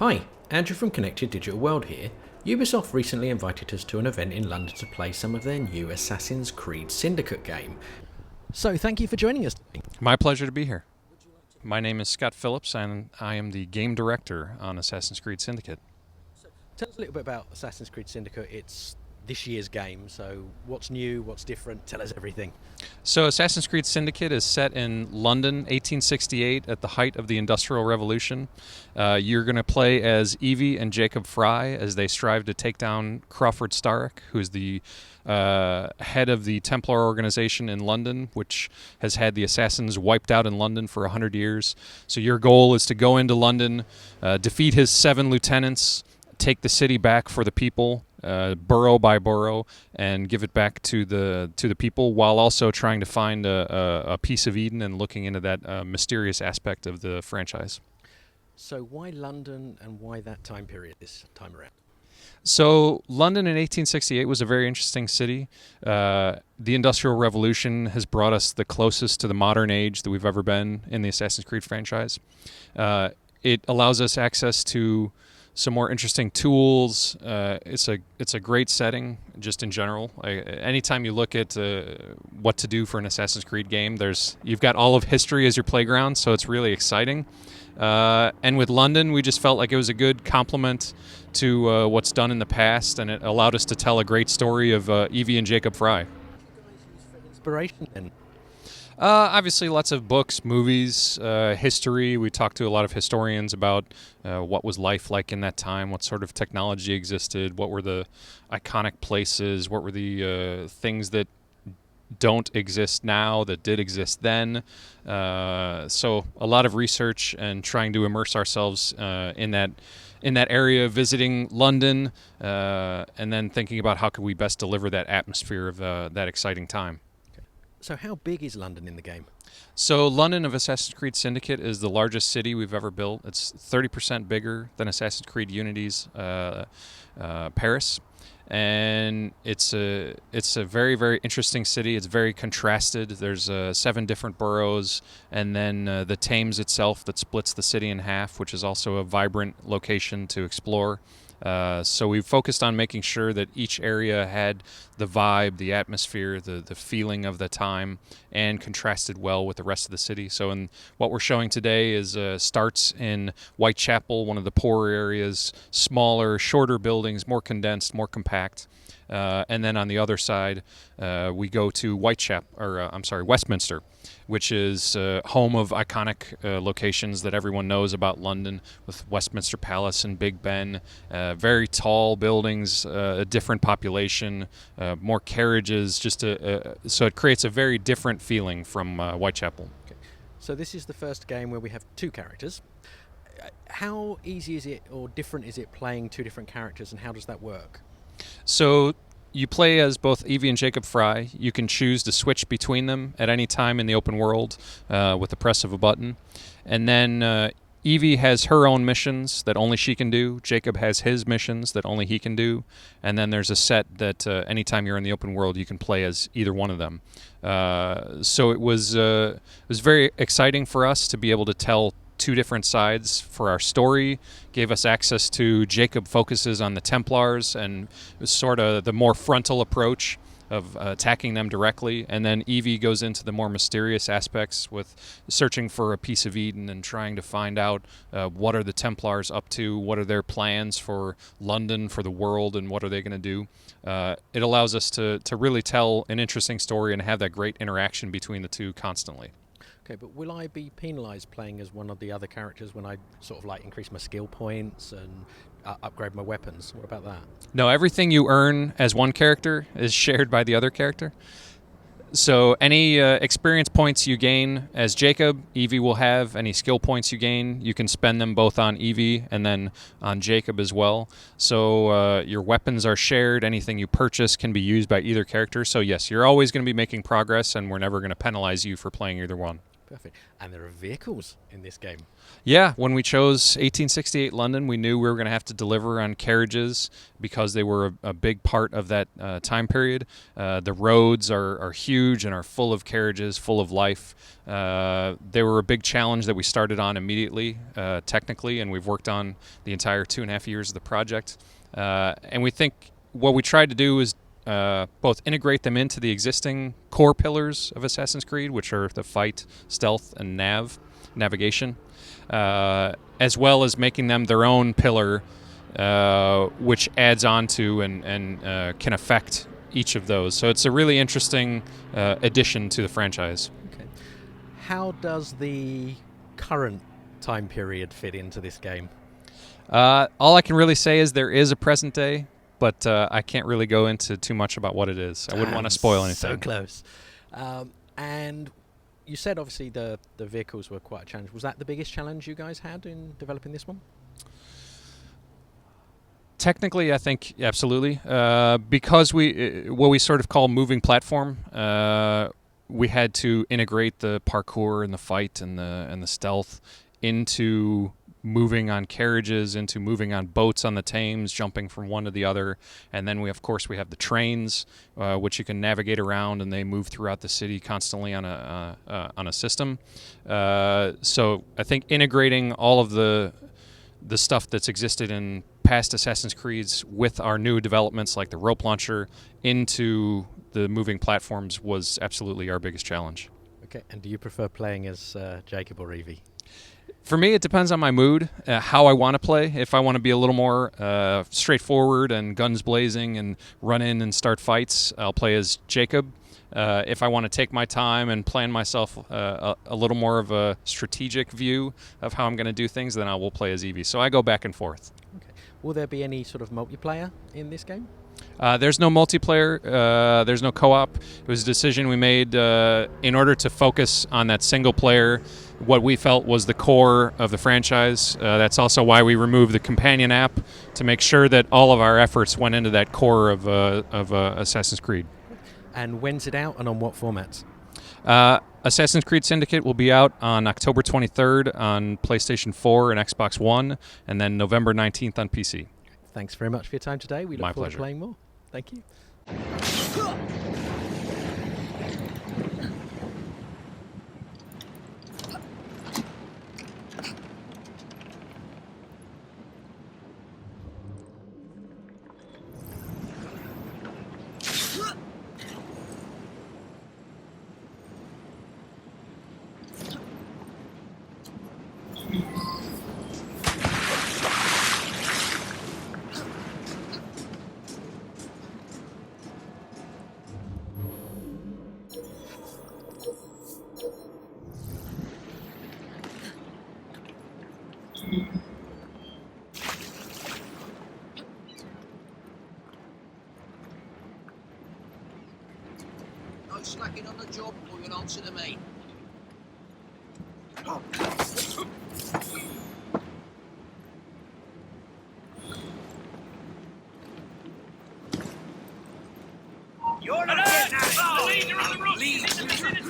Hi, Andrew from Connected Digital World here. Ubisoft recently invited us to an event in London to play some of their new Assassin's Creed Syndicate game. So thank you for joining us today. My pleasure to be here. My name is Scott Phillips, and I am the game director on Assassin's Creed Syndicate. Tell us a little bit about Assassin's Creed Syndicate. It's this year's game, so what's new, what's different? Tell us everything. So Assassin's Creed Syndicate is set in London, 1868, at the height of the Industrial Revolution. You're going to play as Evie and Jacob Fry as they strive to take down Crawford Starrick, who is the head of the Templar organization in London, which has had the assassins wiped out in London for 100 years. So your goal is to go into London, defeat his 7 lieutenants, take the city back for the people, borough by borough, and give it back to the people, while also trying to find a piece of Eden and looking into that mysterious aspect of the franchise. So why London and why that time period this time around? So London in 1868 was a very interesting city. The Industrial Revolution has brought us the closest to the modern age that we've ever been in the Assassin's Creed franchise. It allows us access to some more interesting tools. It's a great setting, just in general. Anytime you look at what to do for an Assassin's Creed game, you've got all of history as your playground, so it's really exciting. And with London, we just felt like it was a good complement to what's done in the past, and it allowed us to tell a great story of Evie and Jacob Fry. Inspiration then? Obviously, lots of books, movies, history. We talked to a lot of historians about what was life like in that time, what sort of technology existed, what were the iconic places, what were the things that don't exist now that did exist then. So a lot of research and trying to immerse ourselves in that area, visiting London, and then thinking about how could we best deliver that atmosphere of that exciting time. So how big is London in the game? So London of Assassin's Creed Syndicate is the largest city we've ever built. It's 30% bigger than Assassin's Creed Unity's Paris. And it's a very, very interesting city. It's very contrasted. There's 7 different boroughs, and then the Thames itself that splits the city in half, which is also a vibrant location to explore. So we've focused on making sure that each area had the vibe, the atmosphere, the feeling of the time, and contrasted well with the rest of the city. So what we're showing today is starts in Whitechapel, one of the poorer areas, smaller, shorter buildings, more condensed, more compact. And then on the other side, we go to Westminster, which is home of iconic locations that everyone knows about London, with Westminster Palace and Big Ben, very tall buildings, a different population, more carriages, so it creates a very different feeling from Whitechapel. Okay. So this is the first game where we have 2 characters. How easy is it or different is it playing 2 different characters, and how does that work? So you play as both Evie and Jacob Fry. You can choose to switch between them at any time in the open world with the press of a button. And then Evie has her own missions that only she can do. Jacob has his missions that only he can do. And then there's a set that anytime you're in the open world, you can play as either one of them. So it was very exciting for us to be able to tell 2 different sides for our story. Gave us access to Jacob focuses on the Templars and sort of the more frontal approach of attacking them directly, and then Evie goes into the more mysterious aspects with searching for a piece of Eden and trying to find out what are the Templars up to, what are their plans for London, for the world, and what are they going to do. It allows us to really tell an interesting story and have that great interaction between the 2 constantly. Okay, but will I be penalised playing as one of the other characters when I sort of like increase my skill points and upgrade my weapons? What about that? No, everything you earn as one character is shared by the other character. So any experience points you gain as Jacob, Evie will have. Any skill points you gain, you can spend them both on Evie and then on Jacob as well. So your weapons are shared. Anything you purchase can be used by either character. So yes, you're always going to be making progress, and we're never going to penalize you for playing either one. Perfect. And there are vehicles in this game. Yeah, when we chose 1868 London, we knew we were going to have to deliver on carriages because they were a big part of that time period. The roads are huge and are full of carriages, full of life. They were a big challenge that we started on immediately, technically, and we've worked on the entire 2.5 years of the project. And we think what we tried to do is both integrate them into the existing core pillars of Assassin's Creed, which are the fight, stealth, and navigation, as well as making them their own pillar, which adds on to and can affect each of those. So it's a really interesting addition to the franchise. Okay. How does the current time period fit into this game? All I can really say is there is a present day, but I can't really go into too much about what it is. I wouldn't want to spoil anything. So close. And you said obviously the vehicles were quite a challenge. Was that the biggest challenge you guys had in developing this one? Technically, I think absolutely, because what we sort of call moving platform. We had to integrate the parkour and the fight and the stealth into moving on carriages, into moving on boats on the Thames, jumping from one to the other, and then we have the trains, which you can navigate around, and they move throughout the city constantly on a system. So I think integrating all of the stuff that's existed in past Assassin's Creeds with our new developments like the rope launcher into the moving platforms was absolutely our biggest challenge. Okay, and do you prefer playing as Jacob or Evie? For me, it depends on my mood, how I want to play. If I want to be a little more straightforward and guns blazing and run in and start fights, I'll play as Jacob. If I want to take my time and plan myself a little more of a strategic view of how I'm going to do things, then I will play as Evie. So I go back and forth. Okay. Will there be any sort of multiplayer in this game? There's no multiplayer. There's no co-op. It was a decision we made in order to focus on that single player, what we felt was the core of the franchise. That's also why we removed the companion app, to make sure that all of our efforts went into that core of Assassin's Creed. And when's it out and on what formats? Assassin's Creed Syndicate will be out on October 23rd on PlayStation 4 and Xbox One, and then November 19th on PC. Thanks very much for your time today. We look forward to playing more. Thank you. No slacking on the job, or you'll answer to me. You're not getting out. The leader on the roof is in the vicinity.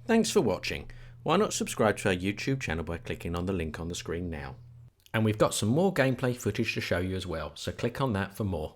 Thanks for watching. Why not subscribe to our YouTube channel by clicking on the link on the screen now? And we've got some more gameplay footage to show you as well, so click on that for more.